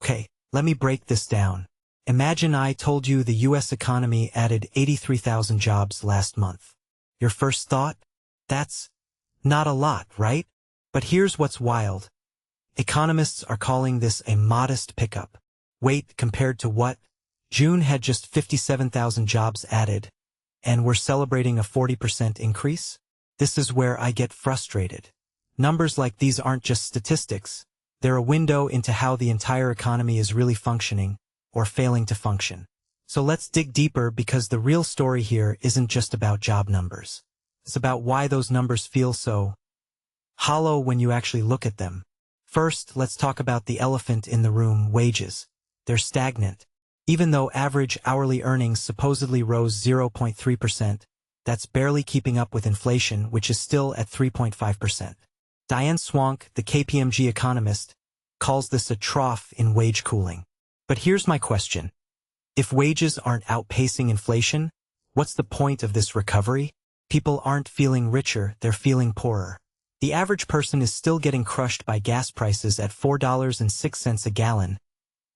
Okay, let me break this down. Imagine I told you the US economy added 83,000 jobs last month. Your first thought? That's not a lot, right? But here's what's wild. Economists are calling this a modest pickup. Wait, compared to what? June had just 57,000 jobs added, and we're celebrating a 40% increase? This is where I get frustrated. Numbers like these aren't just statistics. They're a window into how the entire economy is really functioning, or failing to function. So let's dig deeper, because the real story here isn't just about job numbers. It's about why those numbers feel so hollow when you actually look at them. First, let's talk about the elephant in the room: wages. They're stagnant. Even though average hourly earnings supposedly rose 0.3%, that's barely keeping up with inflation, which is still at 3.5%. Diane Swank, the KPMG economist, calls this a trough in wage cooling. But here's my question. If wages aren't outpacing inflation, what's the point of this recovery? People aren't feeling richer, they're feeling poorer. The average person is still getting crushed by gas prices at $4.06 a gallon,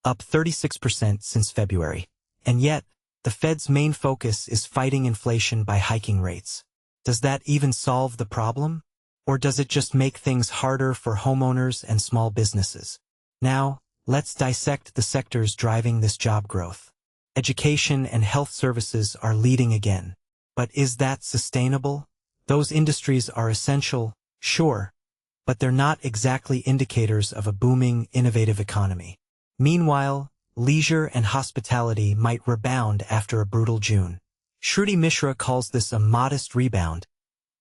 up 36% since February. And yet, the Fed's main focus is fighting inflation by hiking rates. Does that even solve the problem? Or does it just make things harder for homeowners and small businesses? Now, let's dissect the sectors driving this job growth. Education and health services are leading again. But is that sustainable? Those industries are essential, sure, but they're not exactly indicators of a booming, innovative economy. Meanwhile, leisure and hospitality might rebound after a brutal June. Shruti Mishra calls this a modest rebound,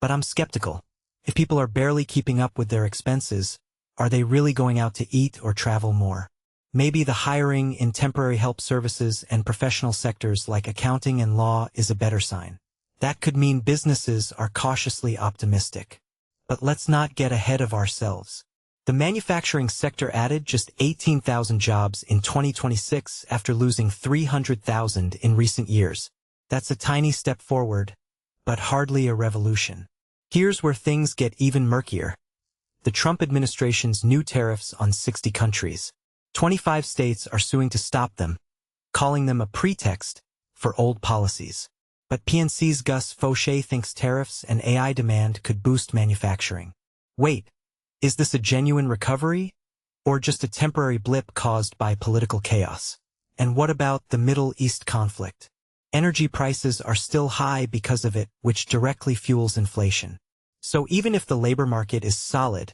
but I'm skeptical. If people are barely keeping up with their expenses, are they really going out to eat or travel more? Maybe the hiring in temporary help services and professional sectors like accounting and law is a better sign. That could mean businesses are cautiously optimistic. But let's not get ahead of ourselves. The manufacturing sector added just 18,000 jobs in 2026 after losing 300,000 in recent years. That's a tiny step forward, but hardly a revolution. Here's where things get even murkier. The Trump administration's new tariffs on 60 countries. 25 states are suing to stop them, calling them a pretext for old policies. But PNC's Gus Fauché thinks tariffs and AI demand could boost manufacturing. Wait, is this a genuine recovery? Or just a temporary blip caused by political chaos? And what about the Middle East conflict? Energy prices are still high because of it, which directly fuels inflation. So even if the labor market is solid,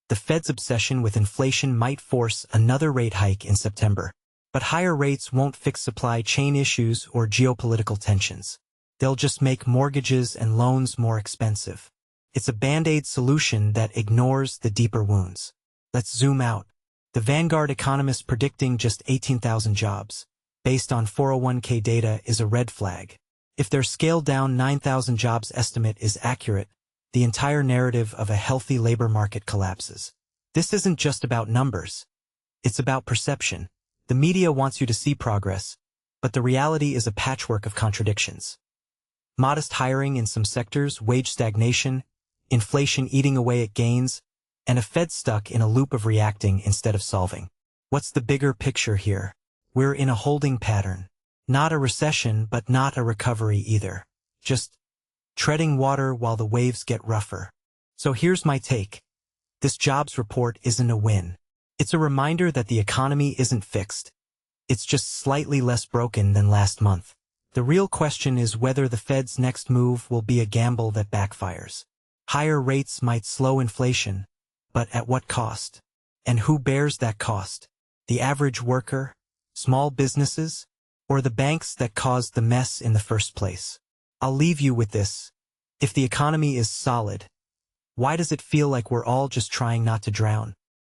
the Fed's obsession with inflation might force another rate hike in September. But higher rates won't fix supply chain issues or geopolitical tensions. They'll just make mortgages and loans more expensive. It's a band-aid solution that ignores the deeper wounds. Let's zoom out. The Vanguard economist predicting just 18,000 jobs, based on 401k data, is a red flag. If their scaled-down 9,000 jobs estimate is accurate, the entire narrative of a healthy labor market collapses. This isn't just about numbers. It's about perception. The media wants you to see progress, but the reality is a patchwork of contradictions. Modest hiring in some sectors, wage stagnation, inflation eating away at gains, and a Fed stuck in a loop of reacting instead of solving. What's the bigger picture here? We're in a holding pattern. Not a recession, but not a recovery either. Just treading water while the waves get rougher. So here's my take. This jobs report isn't a win. It's a reminder that the economy isn't fixed. It's just slightly less broken than last month. The real question is whether the Fed's next move will be a gamble that backfires. Higher rates might slow inflation, but at what cost? And who bears that cost? The average worker? Small businesses? Or the banks that caused the mess in the first place? I'll leave you with this. If the economy is solid, why does it feel like we're all just trying not to drown?